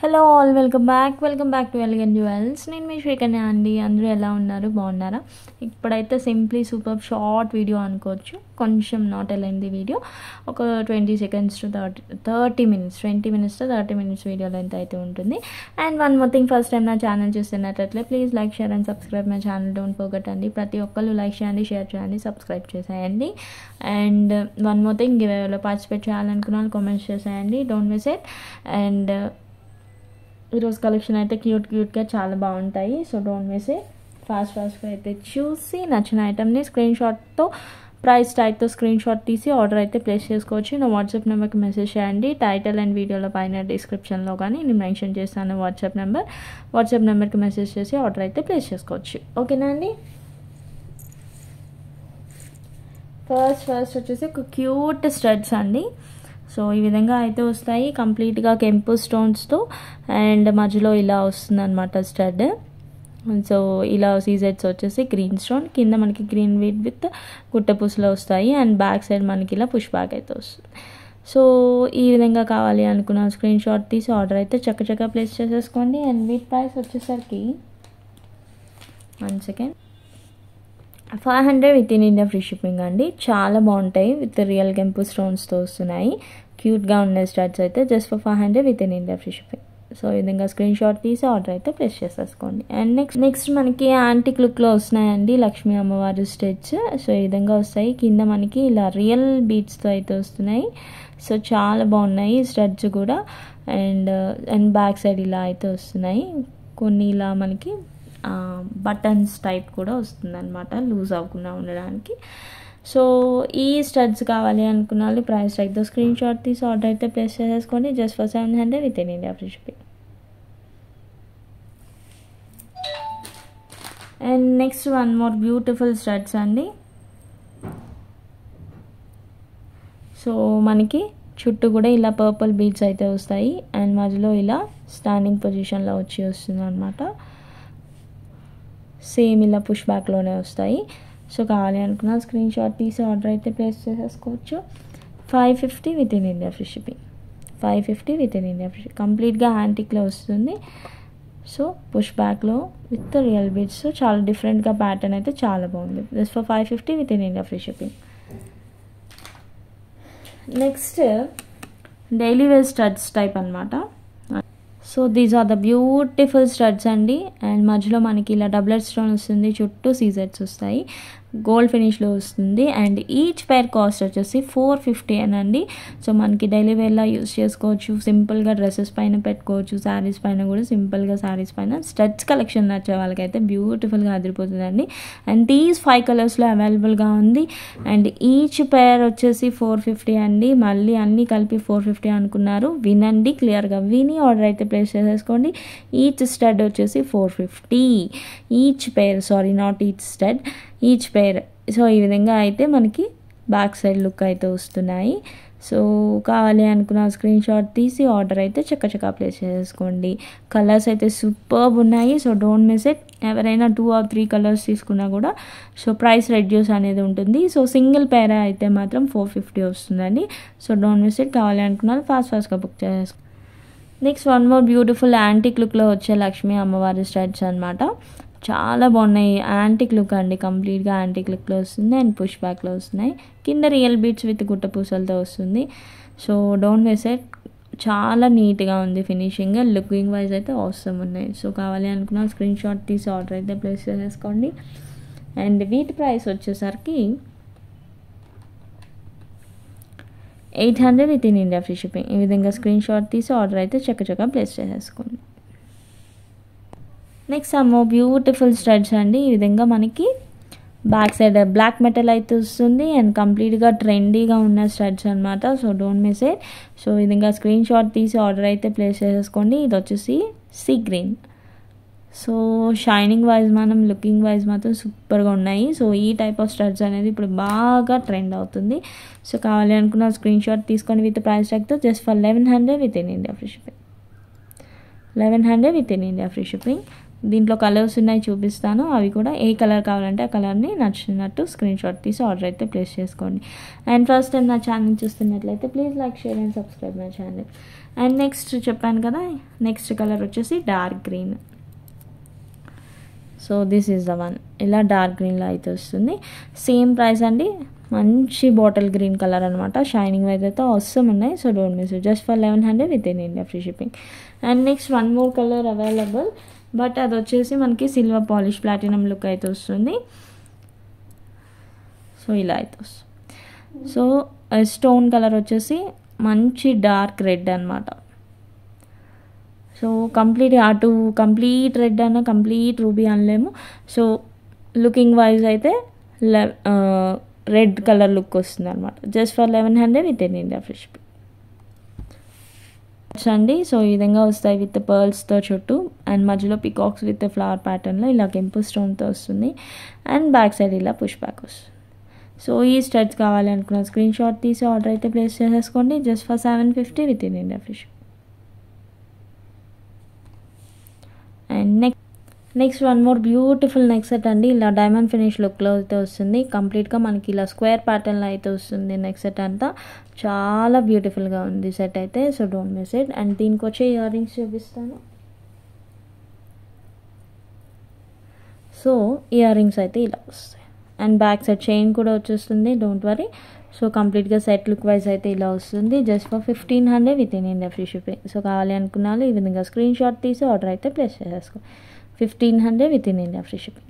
Hello all welcome back to elegant jewels. నేను మీ శ్రీకన్య అండి. అందరూ ఎలా ఉన్నారు, బాగున్నారా? ఇప్పుడైతే సింప్లీ సూపర్ షార్ట్ వీడియో అనుకోవచ్చు, కొంచెం నాట్ లెంగ్తీ వీడియో, ఒక 20 seconds to 30 minutes 20 minutes to 30 minutes video length అయితే ఉంటుంది. And one more thing, first time నా ఛానల్ చూస్తున్నట్లయితే please like, share and subscribe my channel. Don't forget అండి, ప్రతి ఒక్కళ్ళు లైక్ చేయండి, షేర్ చేయండి, సబ్స్క్రైబ్ చేసేయండి. అండ్ వన్ మోర్ థింగ్, గివ్అవేలో పార్టిసిపేట్ చేయాలనుకున్న వాళ్ళు కామెంట్స్ చేసేయండి, డోంట్ మిస్ ఇట్. అండ్ ఈరోజు కలెక్షన్ అయితే క్యూట్గా చాలా బాగుంటాయి, సో డోంట్ మిస్ ఇట్. ఫాస్ట్గా అయితే చూసి నచ్చిన ఐటమ్ని స్క్రీన్ షాట్తో, ప్రైస్ ట్యాగ్తో స్క్రీన్ షాట్ తీసి ఆర్డర్ అయితే ప్లేస్ చేసుకోవచ్చు. నా వాట్సాప్ నెంబర్కి మెసేజ్ చేయండి. టైటిల్ అండ్ వీడియోలో పైన డిస్క్రిప్షన్లో కానీ నేను మెన్షన్ చేస్తాను వాట్సాప్ నెంబర్కి మెసేజ్ చేసి ఆర్డర్ అయితే ప్లేస్ చేసుకోవచ్చు. ఓకేనా అండి? ఫస్ట్ వచ్చేసి ఒక క్యూట్ స్టడ్స్ అండి. సో ఈ విధంగా అయితే వస్తాయి, కంప్లీట్గా కెంపు స్టోన్స్తో, అండ్ మధ్యలో ఇలా వస్తుంది అనమాట స్టడ్. సో ఇలా సీజెట్స్ వచ్చేసి గ్రీన్ స్టోన్, కింద మనకి గ్రీన్ వీట్ విత్ గుట్టపూసలో వస్తాయి, అండ్ బ్యాక్ సైడ్ మనకి ఇలా పుష్ బ్యాక్ అయితే వస్తుంది. సో ఈ విధంగా కావాలి అనుకున్న స్క్రీన్ షాట్ తీసి ఆర్డర్ అయితే చక్కచక్క ప్లేస్ చేసేసుకోండి. అండ్ వీట్ ప్రైస్ వచ్చేసరికి 500 with in India free shipping అండి. చాలా బాగుంటాయి, విత్ రియల్ కెంపు స్టోన్స్తో వస్తున్నాయి. క్యూట్గా ఉన్నాయి స్టడ్స్ అయితే, just for 500 with in India free shipping. So ఈ విధంగా స్క్రీన్ షాట్ తీసి ఆర్డర్ అయితే ప్లేస్ చేసేసుకోండి. అండ్ నెక్స్ట్ మనకి యాంటిక్ లుక్లో వస్తున్నాయండి లక్ష్మీ అమ్మవారి స్టడ్స్. సో ఈ విధంగా వస్తాయి, కింద మనకి ఇలా రియల్ బీడ్స్తో అయితే వస్తున్నాయి. సో చాలా బాగున్నాయి స్టడ్స్ కూడా. అండ్ బ్యాక్ సైడ్ ఇలా అయితే వస్తున్నాయి, కొన్ని ఇలా మనకి బటన్స్ టైప్ కూడా వస్తుంది అనమాట, లూజ్ అవ్వకుండా ఉండడానికి. సో ఈ స్టడ్స్ కావాలి అనుకున్న వాళ్ళు ప్రైస్ ట్యాగ్తో స్క్రీన్ షాట్ తీసి ఆర్డర్ అయితే ప్లేస్ చేసేసుకోండి, just for 700 with in India free shipping. And next one more beautiful studs అండి. సో మనకి చుట్టూ కూడా ఇలా పర్పుల్ బీడ్స్ అయితే వస్తాయి, అండ్ మధ్యలో ఇలా స్టాండింగ్ పొజిషన్లో వస్తుంది అనమాట. సేమ్ ఇలా పుష్ బ్యాక్లోనే వస్తాయి. సో కావాలి అనుకున్న స్క్రీన్ షాట్ తీసి ఆర్డర్ అయితే ప్లేస్ చేసేసుకోవచ్చు. 550 within India free shipping. 550 within India free, కంప్లీట్గా యాంటిక్లో వస్తుంది. సో పుష్ బ్యాక్లో విత్ రియల్ బీడ్స్, చాలా డిఫరెంట్గా ప్యాటర్న్ అయితే చాలా బాగుంది. Just for 550 within India free shipping. Next daily wear studs type అనమాట. So these are the beautiful studs అండి. అండ్ మధ్యలో మనకి ఇలా డబ్లెట్ స్టోన్ వస్తుంది, చుట్టూ సీజెట్స్ వస్తాయి, గోల్డ్ ఫినిష్లో వస్తుంది. అండ్ ఈచ్ పేర్ కాస్ట్ వచ్చేసి 450 అండి. సో మనకి డైలీ వేర్లా యూస్ చేసుకోవచ్చు, సింపుల్గా డ్రెస్సెస్ పైన పెట్టుకోవచ్చు, శారీస్ పైన కూడా సింపుల్గా శారీస్ పైన. స్టడ్స్ కలెక్షన్ నచ్చే వాళ్ళకైతే బ్యూటిఫుల్గా అదిరిపోతుందండి. అండ్ దీస్ 5 కలర్స్లో అవైలబుల్గా ఉంది. అండ్ ఈచ్ పేర్ వచ్చేసి 450 అండి. మళ్ళీ అన్నీ కలిపి 450 అనుకున్నారు, వినండి క్లియర్గా, విని ఆర్డర్ అయితే ప్లేస్ చేసేసుకోండి. ఈచ్ స్టడ్ వచ్చేసి 450, each pair, sorry not each stud, each pair. So ఈ విధంగా అయితే మనకి బ్యాక్ సైడ్ లుక్ అయితే వస్తున్నాయి. సో కావాలి అనుకున్న స్క్రీన్ షాట్ తీసి ఆర్డర్ అయితే చక్కచక్క ప్లేస్ చేసుకోండి. కలర్స్ అయితే సూపర్బ్ ఉన్నాయి, సో డోంట్ మిస్ ఇట్. ఎవరైనా 2 or 3 కలర్స్ తీసుకున్నా కూడా సో ప్రైస్ రెడ్యూస్ అనేది ఉంటుంది. సో సింగిల్ పేర్ అయితే మాత్రం 450 వస్తుందండి. So don't miss it. కావాలి అనుకున్నారు ఫాస్ట్గా బుక్ చేసుకోండి. Next one more beautiful antique లుక్లో వచ్చే లక్ష్మీ అమ్మవారి స్టడ్స్ అనమాట. చాలా బాగున్నాయి, యాంటిక్ లుక్ అండి, కంప్లీట్గా యాంటిక్ లుక్లో వస్తుంది. అండ్ పుష్ బ్యాక్లో వస్తున్నాయి, కింద రియల్ బీట్స్ విత్ గుట్ట పూసలతో వస్తుంది. సో డోంట్ మిస్ ఇట్, చాలా నీట్గా ఉంది ఫినిషింగ్, లుకింగ్ వైజ్ అయితే అవసరం ఉన్నాయి. సో కావాలి అనుకున్న స్క్రీన్ షాట్ తీసి ఆర్డర్ అయితే ప్లేస్ చేసేసుకోండి. అండ్ వీటి ప్రైస్ వచ్చేసరికి 800 with in India free shipping. ఈ విధంగా స్క్రీన్ షాట్ తీసి ఆర్డర్ అయితే చక్కచక్క ప్లేస్ చేసేసుకోండి. నెక్స్ట్ అమ్మో బ్యూటిఫుల్ స్టడ్స్ అండి. ఈ విధంగా మనకి బ్యాక్ సైడ్ బ్లాక్ మెటల్ అయితే వస్తుంది, అండ్ కంప్లీట్గా ట్రెండీగా ఉన్న స్టడ్స్ అనమాట. So don't miss it. So ఈ విధంగా స్క్రీన్ షాట్ తీసి ఆర్డర్ అయితే ప్లేస్ చేసేసుకోండి. ఇది వచ్చేసి sea green. So shining wise మనం లుకింగ్ వైజ్ మాత్రం సూపర్గా ఉన్నాయి. సో ఈ టైప్ ఆఫ్ స్టడ్స్ అనేది ఇప్పుడు బాగా ట్రెండ్ అవుతుంది. సో కావాలి అనుకున్న స్క్రీన్ షాట్ తీసుకొని విత్ ప్రైస్ ట్యాగ్తో just for 1100 within India free shipping. 1100 within India free shipping. దీంట్లో కలర్స్ ఉన్నాయి, చూపిస్తాను. అవి కూడా ఏ కలర్ కావాలంటే ఆ కలర్ని నచ్చినట్టు స్క్రీన్ షాట్ తీసి ఆర్డర్ అయితే ప్లేస్ చేసుకోండి. అండ్ ఫస్ట్ టైం నా ఛానల్ చూస్తున్నట్లయితే please like, share and subscribe my channel. And next చెప్పాను కదా, నెక్స్ట్ కలర్ వచ్చేసి dark green. So this is the one. ఇలా డార్క్ గ్రీన్లో అయితే వస్తుంది. సేమ్ ప్రైస్ అండి, మంచి బాటిల్ గ్రీన్ కలర్ అనమాట. షైనింగ్ వైజ్ అయితే అవసరం ఉన్నాయి. So don't miss it. Just for 1100 within India free shipping. And next one more colour available, but అది వచ్చేసి మనకి సిల్వర్ పాలిష్ ప్లాటినం లుక్ అయితే వస్తుంది. సో ఇలా అయితే వస్తుంది. సో స్టోన్ కలర్ వచ్చేసి మంచి డార్క్ రెడ్ అనమాట. సో కంప్లీట్ అటు కంప్లీట్ రెడ్ అన్న కంప్లీట్ రూబీ అనలేము. సో లుకింగ్ వైజ్ అయితే రెడ్ కలర్ లుక్ వస్తుంది అనమాట. Just for 1100 within India free shipping అండి. సో ఈ విధంగా వస్తాయి విత్ పర్ల్స్తో చుట్టూ, అండ్ మధ్యలో పికాక్స్ విత్ ఫ్లవర్ ప్యాటర్న్లో ఇలా కెంపు స్టోన్తో వస్తుంది. అండ్ బ్యాక్ సైడ్ ఇలా పుష్ బ్యాక్ వస్తుంది. సో ఈ స్టడ్స్ కావాలి అనుకున్న స్క్రీన్ షాట్ తీసి ఆర్డర్ అయితే ప్లేస్ చేసేసుకోండి. Just for 750 with in India free shipping. And next one more beautiful neck set అండి. ఇలా డైమండ్ ఫినిష్ లుక్లో అయితే వస్తుంది. కంప్లీట్గా మనకి ఇలా స్క్వేర్ ప్యాటర్న్లో అయితే వస్తుంది నెక్ సెట్ అంతా. చాలా బ్యూటిఫుల్గా ఉంది సెట్ అయితే. So don't miss it. And దీనికి వచ్చే ఇయర్ రింగ్స్ చూపిస్తాను. సో ఇయర్ రింగ్స్ అయితే ఇలా వస్తాయి. అండ్ బ్యాక్ సైడ్ చైన్ కూడా వచ్చేస్తుంది, డోంట్ వరీ. సో కంప్లీట్గా సెట్ లుక్ వైజ్ అయితే ఇలా వస్తుంది. Just for 1500 within India free shipping. So కావాలి అనుకున్న వాళ్ళు ఈ విధంగా స్క్రీన్ షాట్ తీసి ఆర్డర్ అయితే ప్లేస్ చేసేసుకో. 1500 within India free shipping.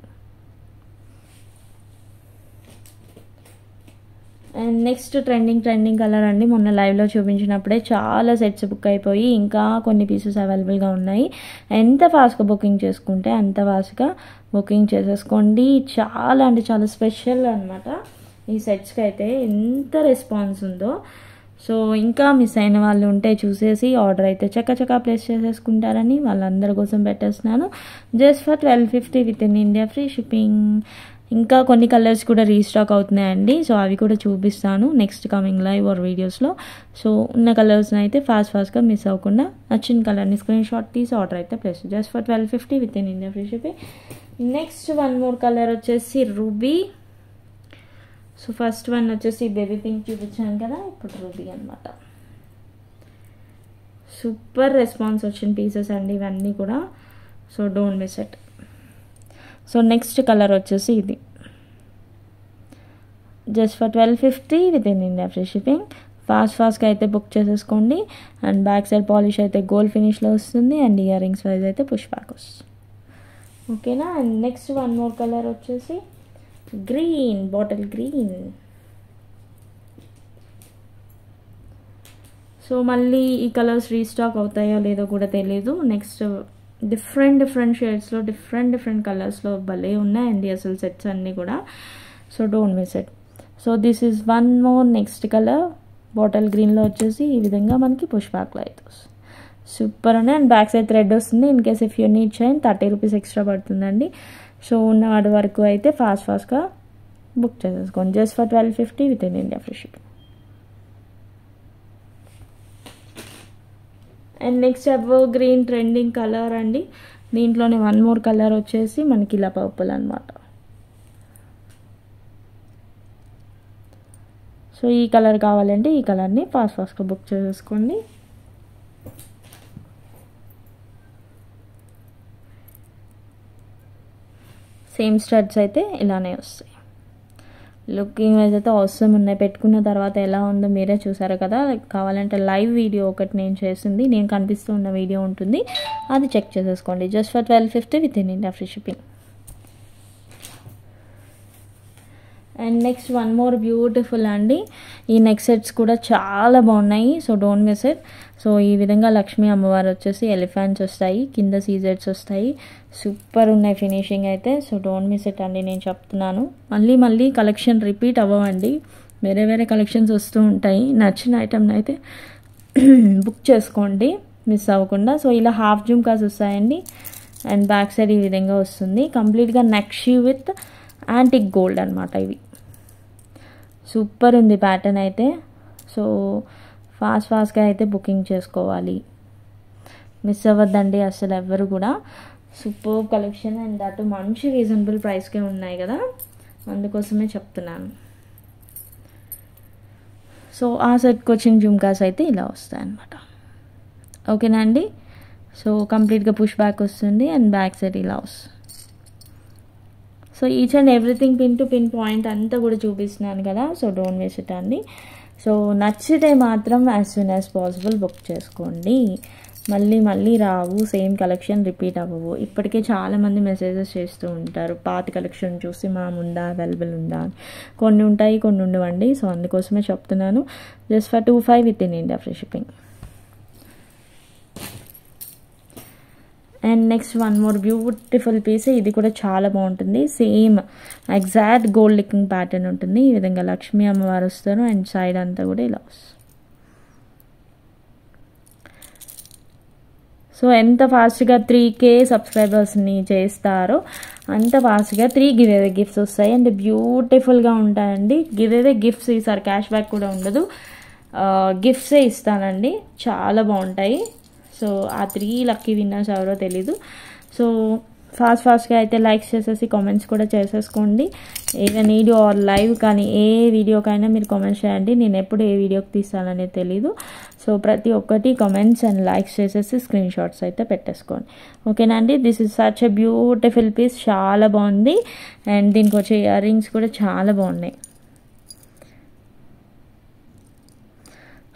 And next trending colour అండి. మొన్న లైవ్లో చూపించినప్పుడే చాలా సెట్స్ బుక్ అయిపోయి ఇంకా కొన్ని పీసెస్ అవైలబుల్గా ఉన్నాయి. ఎంత ఫాస్ట్గా బుకింగ్ చేసుకుంటే అంత ఫాస్ట్గా బుకింగ్ చేసేసుకోండి. చాలా అంటే చాలా స్పెషల్ అనమాట ఈ సెట్స్కి అయితే. ఎంత రెస్పాన్స్ ఉందో. సో ఇంకా మిస్ అయిన వాళ్ళు ఉంటే చూసేసి ఆర్డర్ అయితే చక్కచక్క ప్లేస్ చేసేసుకుంటారని వాళ్ళందరి కోసం పెట్టేస్తున్నాను. Just for 1250 with in India free shipping. ఇంకా కొన్ని కలర్స్ కూడా రీస్టాక్ అవుతున్నాయండి. సో అవి కూడా చూపిస్తాను నెక్స్ట్ కమింగ్ లైవ్ ఆర్ వీడియోస్లో. సో ఉన్న కలర్స్ని అయితే ఫాస్ట్గా మిస్ అవ్వకుండా నచ్చిన కలర్ని స్క్రీన్ షాట్ తీసి ఆర్డర్ అయితే place. Just for 1250 with in India free shipping. Next one more colour వచ్చేసి రూబీ. సో ఫస్ట్ వన్ వచ్చేసి బేబీ పింక్ చూపించాను కదా, ఇప్పుడు రూబీ అనమాట. సూపర్ రెస్పాన్స్ వచ్చిన పీసెస్ అండి ఇవన్నీ కూడా. So don't miss it. So next colour వచ్చేసి ఇది. Just for 1250 with in India free shipping. ఫాస్ట్గా అయితే బుక్ చేసేసుకోండి. అండ్ బ్యాక్ సైడ్ పాలిష్ అయితే గోల్డ్ ఫినిష్లో వస్తుంది. అండ్ ఇయర్ రింగ్స్ వైజ్ అయితే పుష్ బ్యాక్ వస్తుంది. ఓకేనా. And next one more colour వచ్చేసి గ్రీన్, బాటిల్ గ్రీన్. సో మళ్ళీ ఈ కలర్స్ రీస్టాక్ అవుతాయో లేదో కూడా తెలీదు. నెక్స్ట్ డిఫరెంట్ షేడ్స్లో డిఫరెంట్ కలర్స్లో భలే ఉన్నాయండి అసలు సెట్స్ అన్నీ కూడా. So don't miss it. So this is one more next colour bottle గ్రీన్లో వచ్చేసి ఈ విధంగా మనకి పుష్ బ్యాక్లో అయితే వస్తుంది. సూపర్ ఉన్నాయి. అండ్ బ్యాక్ సైడ్ థ్రెడ్ వస్తుంది. In case if you need chain 30 rupees extra పడుతుందండి. సో ఉన్న వాటి వరకు అయితే ఫాస్ట్గా బుక్ చేసేసుకోండి. Just for 1250 with in India free shipping. And next ever green trending colour అండి. దీంట్లోనే వన్ మోర్ కలర్ వచ్చేసి మనకి ఇలా పర్పుల్ అనమాట. సో ఈ కలర్ కావాలంటే ఈ కలర్ని ఫాస్ట్గా బుక్ చేసేసుకోండి. సేమ్ స్టడ్స్ అయితే ఇలానే వస్తాయి. లుకింగ్ వైజ్ అయితే అవసరం ఉన్నాయి. పెట్టుకున్న తర్వాత ఎలా ఉందో మీరే చూసారు కదా. కావాలంటే లైవ్ వీడియో ఒకటి నేను చేసింది, నేను కనిపిస్తూ ఉన్న వీడియో ఉంటుంది, అది చెక్ చేసేసుకోండి. Just for 1250 with in India free shipping. And next one more beautiful అండి. ఈ నెక్ సెట్స్ కూడా చాలా బాగున్నాయి. So don't miss it. So ఈ విధంగా లక్ష్మీ అమ్మవారు వచ్చేసి ఎలిఫెంట్స్ వస్తాయి, కింద సీజెట్స్ వస్తాయి. సూపర్ ఉన్నాయి ఫినిషింగ్ అయితే. సో డోంట్ మిస్ ఇట్ అండి, నేను చెప్తున్నాను. మళ్ళీ కలెక్షన్ రిపీట్ అవ్వండి, వేరే కలెక్షన్స్ వస్తూ ఉంటాయి. నచ్చిన ఐటమ్ని అయితే బుక్ చేసుకోండి మిస్ అవ్వకుండా. సో ఇలా హాఫ్ జుమ్కాస్ వస్తాయండి. అండ్ బ్యాక్ సైడ్ ఈ విధంగా వస్తుంది. కంప్లీట్గా నక్షి విత్ యాంటిక్ గోల్డ్ అనమాట. ఇవి సూపర్ ఉంది ప్యాటర్న్ అయితే. సో ఫాస్ట్గా అయితే బుకింగ్ చేసుకోవాలి, మిస్ అవ్వద్దండి అసలు ఎవ్వరు కూడా. సూపర్ కలెక్షన్ అండ్ అటు మంచి రీజనబుల్ ప్రైస్కే ఉన్నాయి కదా, అందుకోసమే చెప్తున్నాను. సో ఆ సెట్కి వచ్చిన జుమ్కాస్ అయితే ఇలా వస్తాయి అన్నమాట. ఓకేనా అండి. సో కంప్లీట్గా పుష్ బ్యాక్ వస్తుంది అండ్ బ్యాక్ సైడ్ ఇలా వస్తుంది. So each and everything pin to pin point అంతా కూడా చూపిస్తున్నాను కదా. సో డోంట్ మిస్ ఇట్ అండి. సో నచ్చితే మాత్రం as soon as possible book చేసుకోండి. మళ్ళీ మళ్ళీ రావు, సేమ్ కలెక్షన్ రిపీట్ అవ్వవు. ఇప్పటికే చాలామంది మెసేజెస్ చేస్తూ ఉంటారు పాత కలెక్షన్ చూసి ఉందా, అవైలబుల్ ఉందా అని. కొన్ని ఉంటాయి, కొన్ని ఉండవండి. సో అందుకోసమే చెప్తున్నాను. Just for 25 within India free shipping. And next one more beautiful piece. ఇది కూడా చాలా బాగుంటుంది. Same exact gold licking pattern ఉంటుంది. ఈ విధంగా లక్ష్మీ అమ్మవారు వస్తారు అండ్ సైడ్ అంతా కూడా ఇలా వస్తుంది. సో ఎంత ఫాస్ట్గా 3K సబ్స్క్రైబర్స్ని చేస్తారో అంత ఫాస్ట్గా 3 గివ్ అవే గిఫ్ట్స్ వస్తాయి అండ్ బ్యూటిఫుల్గా ఉంటాయండి. గివ్ అవే గిఫ్ట్స్ ఈసారి క్యాష్ బ్యాక్ కూడా ఉండదు, గిఫ్ట్సే ఇస్తానండి. చాలా బాగుంటాయి. సో ఆ 3 లక్కీ విన్నర్స్ ఎవరో తెలీదు. సో ఫాస్ట్గా అయితే లైక్స్ చేసేసి కామెంట్స్ కూడా చేసేసుకోండి. ఏదైనా వీడియో ఆర్ లైవ్ కానీ ఏ వీడియోకైనా మీరు కామెంట్స్ చేయండి. నేను ఎప్పుడు ఏ వీడియోకి తీస్తాననేది తెలీదు. సో ప్రతి ఒక్కటి కామెంట్స్ అండ్ లైక్స్ చేసేసి స్క్రీన్ షాట్స్ అయితే పెట్టేసుకోండి. ఓకేనా అండి. This is such a beautiful piece. చాలా బాగుంది అండ్ దీనికి వచ్చే ఇయర్ రింగ్స్ కూడా చాలా బాగున్నాయి.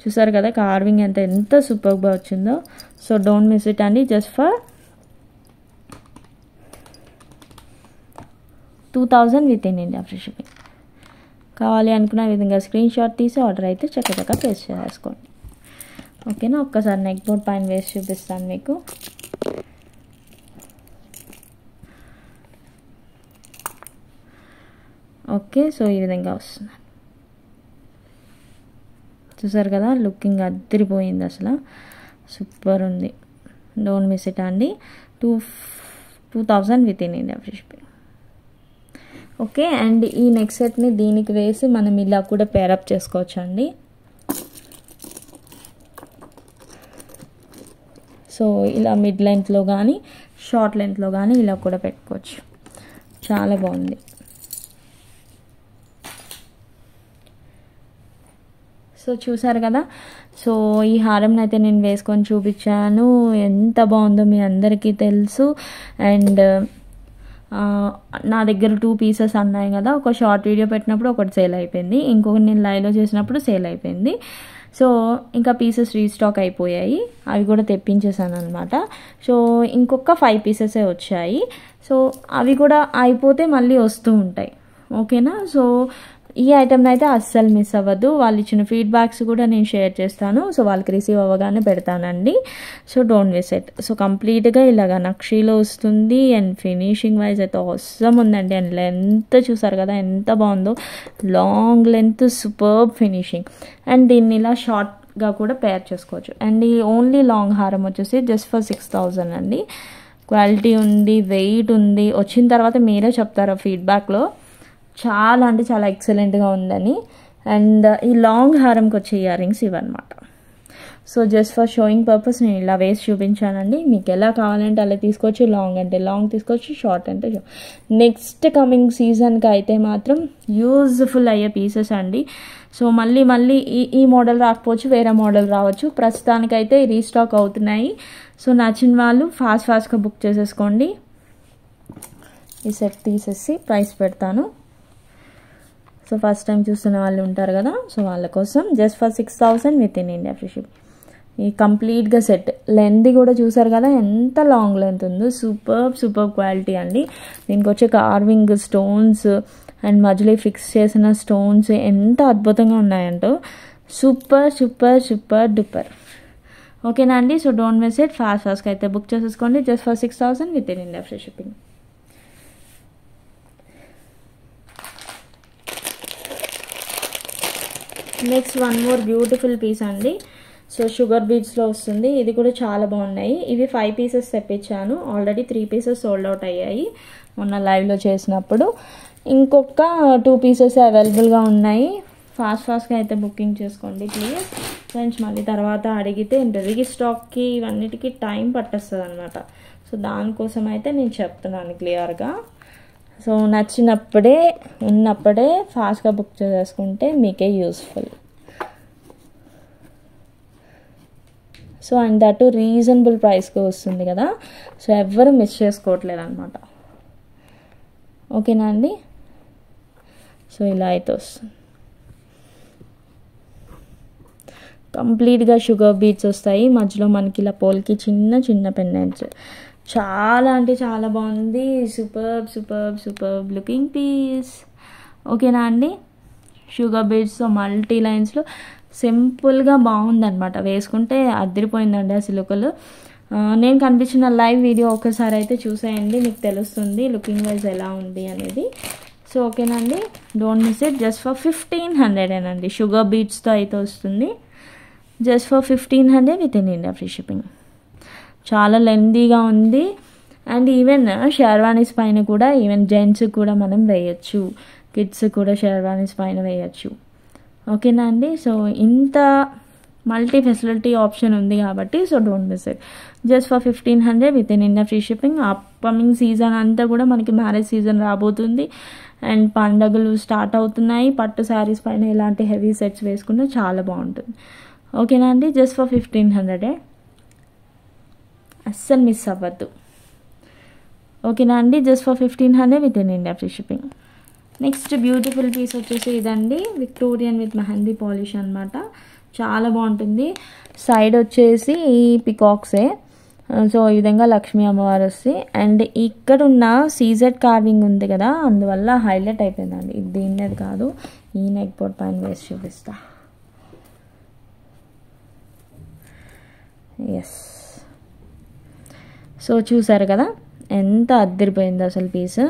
చూసారు కదా కార్వింగ్ ఎంత సూపర్గా వచ్చిందో. సో డోంట్ మిస్ ఇట్ అండి. Just for 2000 with in India free shipping. కావాలి అనుకున్న విధంగా స్క్రీన్ షాట్ తీసి ఆర్డర్ అయితే చక్కగా ప్లేస్ చేసుకోండి. ఓకేనా. ఒక్కసారి నెక్ బోర్డ్ పైన వేసి చూపిస్తాను మీకు. ఓకే. సో ఈ విధంగా వస్తుంది. చూసారు కదా లుకింగ్ అద్దరిపోయింది, అసలు సూపర్ ఉంది. డోంట్ మిస్ ఇట్ అండి. 2000 with in India free shipping. Okay. And ఈ నెక్ సెట్ని దీనికి వేసి మనం ఇలా కూడా పేరప్ చేసుకోవచ్చు అండి. సో ఇలా మిడ్ లెంత్లో కానీ షార్ట్ లెంత్లో కానీ ఇలా కూడా పెట్టుకోవచ్చు. చాలా బాగుంది. సో చూసారు కదా. సో ఈ హారంని అయితే నేను వేసుకొని చూపించాను. ఎంత బాగుందో మీ అందరికీ తెలుసు. అండ్ నా దగ్గర 2 పీసెస్ అన్నాయి కదా. ఒక షార్ట్ వీడియో పెట్టినప్పుడు ఒకటి సేల్ అయిపోయింది, ఇంకొకటి నేను లైవ్లో చేసినప్పుడు సేల్ అయిపోయింది. సో ఇంకా పీసెస్ రీస్టాక్ అయిపోయాయి, అవి కూడా తెప్పించేసాను అనమాట. సో ఇంకొక 5 పీసెసే వచ్చాయి. సో అవి కూడా అయిపోతే మళ్ళీ వస్తూ ఉంటాయి. ఓకేనా. సో ఈ ఐటెంని అయితే అస్సలు మిస్ అవ్వద్దు. వాళ్ళు ఇచ్చిన ఫీడ్బ్యాక్స్ కూడా నేను షేర్ చేస్తాను. సో వాళ్ళకి రిసీవ్ అవ్వగానే పెడతానండి. So don't miss it. So కంప్లీట్గా ఇలాగా నక్షీలో వస్తుంది అండ్ ఫినిషింగ్ వైజ్ అయితే అవసరం ఉందండి. అండ్ లెంత్ చూసారు కదా ఎంత బాగుందో, long length, superb finishing. And దీన్ని ఇలా షార్ట్గా కూడా పేర్ చేసుకోవచ్చు. అండ్ ఈ ఓన్లీ లాంగ్ హారం వచ్చేసి జస్ట్ ఫర్ 6000 అండి. క్వాలిటీ ఉంది, వెయిట్ ఉంది. వచ్చిన తర్వాత మీరే చెప్తారు ఫీడ్బ్యాక్లో చాలా అంటే చాలా ఎక్సలెంట్గా ఉందని. అండ్ ఈ లాంగ్ హారంకి వచ్చే ఇయర్ రింగ్స్ ఇవన్నమాట. So just for showing purpose నేను ఇలా వేసి చూపించానండి. మీకు ఎలా కావాలంటే అలా తీసుకోవచ్చు. లాంగ్ అంటే లాంగ్ తీసుకోవచ్చు, షార్ట్ అంటే షార్ట్. నెక్స్ట్ కమింగ్ సీజన్కి అయితే మాత్రం యూజ్ఫుల్ అయ్యే పీసెస్ అండి. సో మళ్ళీ ఈ మోడల్ రాకపోవచ్చు, వేరే మోడల్ రావచ్చు. ప్రస్తుతానికైతే రీస్టాక్ అవుతున్నాయి. సో నచ్చిన వాళ్ళు ఫాస్ట్గా బుక్ చేసేసుకోండి. ఈ సెట్ తీసేసి ప్రైస్ పెడతాను. సో ఫస్ట్ టైం చూస్తున్న వాళ్ళు ఉంటారు కదా, సో వాళ్ళ కోసం just for 6000 within India free ship. ఈ కంప్లీట్గా సెట్ లెంత్ కూడా చూసారు కదా ఎంత లాంగ్ లెంత్ ఉందో. సూపర్ క్వాలిటీ అండి. దీనికి వచ్చే కార్వింగ్, స్టోన్స్ అండ్ మధ్యలో ఫిక్స్ చేసిన స్టోన్స్ ఎంత అద్భుతంగా ఉన్నాయంటో. Super duper. ఓకేనా అండి. So don't miss it. ఫాస్ట్గా అయితే బుక్ చేసేసుకోండి. Just for 6000 within India free shipping. Next one more beautiful piece అండి. సో షుగర్ బీడ్స్లో వస్తుంది. ఇది కూడా చాలా బాగున్నాయి. ఇవి 5 పీసెస్ తెప్పించాను. ఆల్రెడీ 3 పీసెస్ సోల్డ్ అవుట్ అయ్యాయి మొన్న లైవ్లో చేసినప్పుడు. ఇంకొక 2 పీసెస్ అవైలబుల్గా ఉన్నాయి. ఫాస్ట్గా అయితే బుకింగ్ చేసుకోండి ప్లీజ్ ఫ్రెండ్స్. మళ్ళీ తర్వాత అడిగితే రీస్టాక్కి ఇవన్నిటికీ టైం పట్టేస్తుంది అనమాట. సో దానికోసం అయితే నేను చెప్తున్నాను క్లియర్గా. సో నచ్చినప్పుడే ఉన్నప్పుడే ఫాస్ట్గా బుక్ చేసుకుంటే మీకే useful. So and that reasonable ప్రైస్కి వస్తుంది కదా, సో ఎవ్వరు మిస్ చేసుకోవట్లేదు అనమాట. ఓకేనా అండి. సో ఇలా అయితే వస్తుంది. కంప్లీట్గా షుగర్ బీట్స్ వస్తాయి, మధ్యలో మనకి ఇలా పోల్కి చిన్న చిన్న పెండెంట్స్. చాలా అంటే చాలా బాగుంది. Superb superb superb looking piece. ఓకేనా అండి. షుగర్ బీట్స్తో మల్టీ లైన్స్లో సింపుల్గా బాగుందనమాట. వేసుకుంటే అదిరిపోయిందండి అసలు లుక్లు. నేను కనిపించిన లైవ్ వీడియో ఒకసారి అయితే చూసేయండి, మీకు తెలుస్తుంది లుకింగ్ వైజ్ ఎలా ఉంది అనేది. సో ఓకేనండి, don't miss it. Just for 1500 అండి. షుగర్ బీట్స్తో అయితే వస్తుంది. Just for 1500 within India free shipping. చాలా లెందీగా ఉంది. అండ్ ఈవెన్ షెర్వానీస్ పైన కూడా, ఈవెన్ జెంట్స్కి కూడా మనం వేయచ్చు, కిడ్స్ కూడా షెర్వానీస్ పైన వేయచ్చు. ఓకేనా అండి. సో ఇంత మల్టీ ఫెసిలిటీ ఆప్షన్ ఉంది కాబట్టి so don't miss it. Just for 1500 within India free shipping. Upcoming season అంతా కూడా మనకి మ్యారేజ్ సీజన్ రాబోతుంది అండ్ పండగలు స్టార్ట్ అవుతున్నాయి. పట్టు శారీస్ పైన ఇలాంటి హెవీ సెట్స్ వేసుకుంటే చాలా బాగుంటుంది. ఓకేనా అండి. జస్ట్ ఫర్ 1500, అస్సలు మిస్ అవ్వద్దు. ఓకేనా అండి. Just for 1500 within India free shipping. Next beautiful piece వచ్చేసి ఇదండి, విక్టోరియన్ విత్ మెహందీ పాలిష్ అనమాట. చాలా బాగుంటుంది. సైడ్ వచ్చేసి ఈ పికాక్సే. సో ఈ విధంగా లక్ష్మీ అమ్మవారు వస్తే అండ్ ఇక్కడ ఉన్న సీజెడ్ కార్వింగ్ ఉంది కదా, అందువల్ల హైలైట్ అయిపోయిందండి. ఇది దీనిది కాదు, ఈ నెక్ బోర్డ్ పైన వేసి చూపిస్తా. ఎస్. సో చూసారు కదా ఎంత అద్దరిపోయింది అసలు పీస్.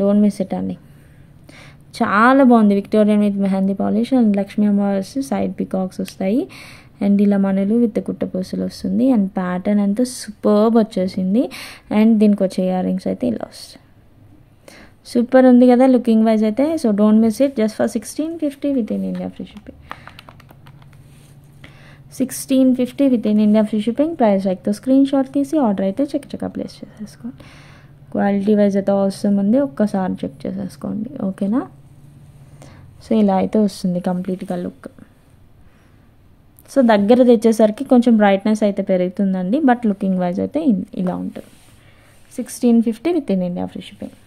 డోంట్ మిస్ ఇట్ అండి. చాలా బాగుంది. Victorian with mehndi polish and Lakshmi అమ్మవారు సైడ్ పికాక్స్ వస్తాయి అండ్ ఇలా మనలు విత్ కుట్టపూసలు వస్తుంది అండ్ ప్యాటర్న్ అంతా సూపర్బ్ వచ్చేసింది. అండ్ దీనికి వచ్చే ఇయర్ రింగ్స్ అయితే ఇలా వస్తాయి. సూపర్ ఉంది కదా లుకింగ్ వైజ్ అయితే. So don't miss it. Just for 1650 within India free shipping. 1650 within India free shipping. Price లైక్తో స్క్రీన్ షాట్ తీసి ఆర్డర్ అయితే చక్కగా ప్లేస్ చేసేసుకోండి. క్వాలిటీ వైజ్ అయితే అవసరం ఉంది, ఒక్కసారి చెక్ చేసేసుకోండి. ఓకేనా. సో ఇలా అయితే వస్తుంది కంప్లీట్గా లుక్. సో దగ్గర తెచ్చేసరికి కొంచెం బ్రైట్నెస్ అయితే పెరుగుతుందండి, బట్ లుకింగ్ వైజ్ అయితే ఇలా ఉంటుంది. 1650 within India free shipping.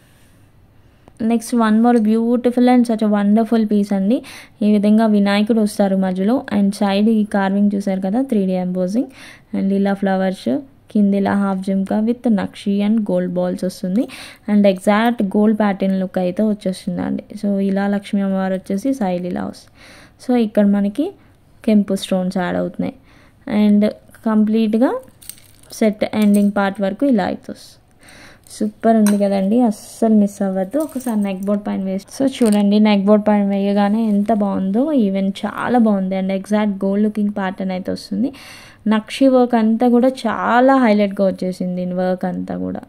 Next one more beautiful and such a wonderful piece అండి. ఈ విధంగా వినాయకుడు వస్తారు మధ్యలో అండ్ సైడ్ ఈ కార్వింగ్ చూసారు కదా 3D ఎంబోజింగ్ అండ్ ఇలా ఫ్లవర్స్, కింద ఇలా హాఫ్ జిమ్కా విత్ నక్షి అండ్ గోల్డ్ బాల్స్ వస్తుంది and exact gold pattern look అయితే వచ్చేస్తుంది అండి. సో ఇలా లక్ష్మీ అమ్మవారు వచ్చేసి సైడ్ ఇలా వస్తుంది. సో ఇక్కడ మనకి కెంపు స్టోన్స్ యాడ్ అవుతున్నాయి అండ్ కంప్లీట్గా సెట్ ఎండింగ్ పార్ట్ వరకు ఇలా అయితే వస్తుంది. సూపర్ ఉంది కదండి, అస్సలు మిస్ అవ్వద్దు. ఒకసారి నెక్ బోర్డ్ పైన వేసి సో చూడండి, నెక్ బోర్డ్ పైన వేయగానే ఎంత బాగుందో. ఈవెన్ చాలా బాగుంది and exact gold looking pattern అయితే వస్తుంది. నక్షి వర్క్ అంతా కూడా చాలా హైలైట్గా వచ్చేసింది దీని వర్క్ అంతా కూడా.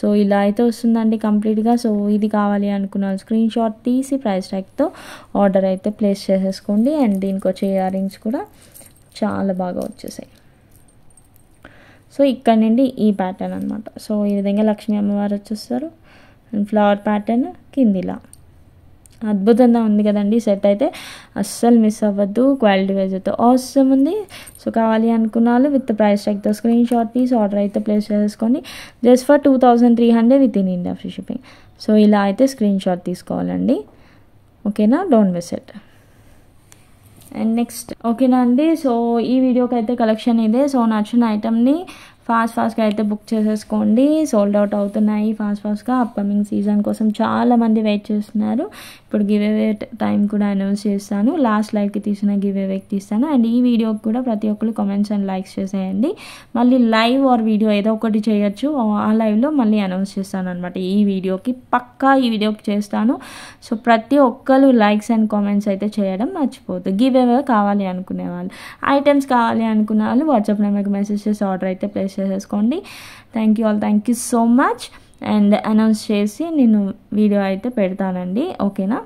సో ఇలా అయితే వస్తుందండి కంప్లీట్గా. సో ఇది కావాలి అనుకున్న స్క్రీన్ షాట్ తీసి ప్రైస్ ట్యాగ్తో ఆర్డర్ అయితే ప్లేస్ చేసేసుకోండి. అండ్ దీనికి వచ్చే ఇయర్ రింగ్స్ కూడా చాలా బాగా వచ్చేసాయి. సో ఇక్కడ నుండి ఈ ప్యాటర్న్ అనమాట. సో ఈ విధంగా లక్ష్మీ అమ్మవారు వచ్చేస్తారు అండ్ ఫ్లవర్ ప్యాటర్న్ కిందిలా. అద్భుతంగా ఉంది కదండి సెట్ అయితే, అస్సలు మిస్ అవ్వద్దు. క్వాలిటీ వైజ్ అయితే అవసరం ఉంది. సో కావాలి అనుకున్న వాళ్ళు విత్ ప్రైస్ ట్యాగ్తో స్క్రీన్ షాట్ తీసి ఆర్డర్ అయితే ప్లేస్ చేసుకోండి. Just for 2300 with in India free shipping. So ఇలా అయితే స్క్రీన్ షాట్ తీసుకోవాలండి. ఓకేనా. Don't miss it. And next ఓకేనా అండి. సో ఈ వీడియోకి అయితే కలెక్షన్ ఇదే. సో నచ్చిన ఐటమ్ని ఫాస్ట్గా అయితే బుక్ చేసేసుకోండి. సోల్డ్ అవుట్ అవుతున్నాయి ఫాస్ట్గా. అప్కమింగ్ సీజన్ కోసం చాలామంది వెయిట్ చేస్తున్నారు. ఇప్పుడు గివ్ అవే టైం కూడా అనౌన్స్ చేస్తాను. లాస్ట్ లైవ్కి తీసిన గివ్ అవేకి తీస్తాను. అండ్ ఈ వీడియోకి కూడా ప్రతి ఒక్కరు కామెంట్స్ అండ్ లైక్స్ చేసేయండి. మళ్ళీ లైవ్ ఆర్ వీడియో ఏదో ఒకటి చేయొచ్చు, ఆ లైవ్లో మళ్ళీ అనౌన్స్ చేస్తాను అనమాట. ఈ వీడియోకి పక్కా ఈ వీడియోకి చేస్తాను. సో ప్రతి ఒక్కరు లైక్స్ అండ్ కామెంట్స్ అయితే చేయడం మర్చిపోవద్దు. గివ్ అవే కావాలి అనుకునే వాళ్ళు, ఐటమ్స్ కావాలి అనుకునే వాళ్ళు వాట్సాప్ నెంబర్కి మెసేజ్ చేసి ఆర్డర్ అయితే ప్లేస్ చేసేసుకోండి. Thank you so much. And announce చేసి నేను వీడియో అయితే పెడతానండి. ఓకేనా.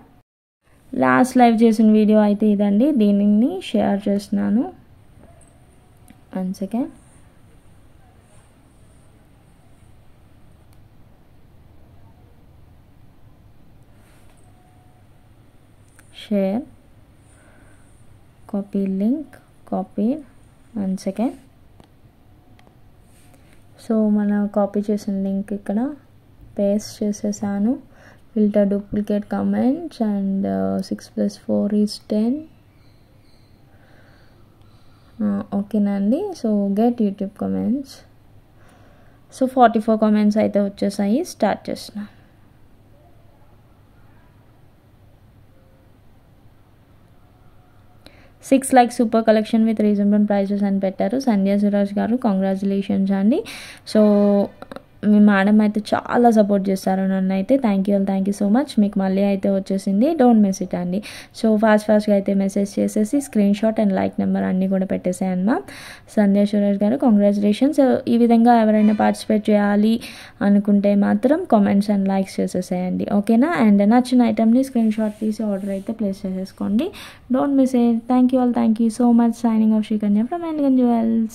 లాస్ట్ లైవ్ చేసిన వీడియో అయితే ఇదండి, దీనిని షేర్ చేస్తున్నాను. 1 second. Share, copy link, copy. 1 second. So మన కాపీ చేసిన లింక్ ఇక్కడ పేస్ట్ చేసేసాను. Filter duplicate comments and 6+4 = 10. ఓకేనండి. So get YouTube comments. So 44 comments అయితే వచ్చేసాయి. స్టార్ట్ చేసిన 6 likes super collection with reasonable prices అని పెట్టారు సంధ్యా సురేష్ గారు. కంగ్రాచులేషన్స్ అండి. సో మీ మేడం అయితే చాలా సపోర్ట్ చేస్తారు నన్ను అయితే. Thank you so much. మీకు మళ్ళీ అయితే వచ్చేసింది. డోంట్ మిస్ ఇట్ అండి. సో ఫాస్ట్గా అయితే మెసేజ్ చేసేసి screen shot and like number అన్నీ కూడా పెట్టేసేయమ్మా. సంధ్యా సురేష్ గారు కంగ్రాచులేషన్స్. ఈ విధంగా ఎవరైనా పార్టిసిపేట్ చేయాలి అనుకుంటే మాత్రం కామెంట్స్ అండ్ లైక్స్ చేసేసేయండి. ఓకేనా. అండ్ నచ్చిన ఐటమ్ని స్క్రీన్ షాట్ తీసి ఆర్డర్ అయితే ప్లేస్ చేసేసుకోండి. Don't miss it. Thank you so much. Signing off Srikanya from elegant jewels.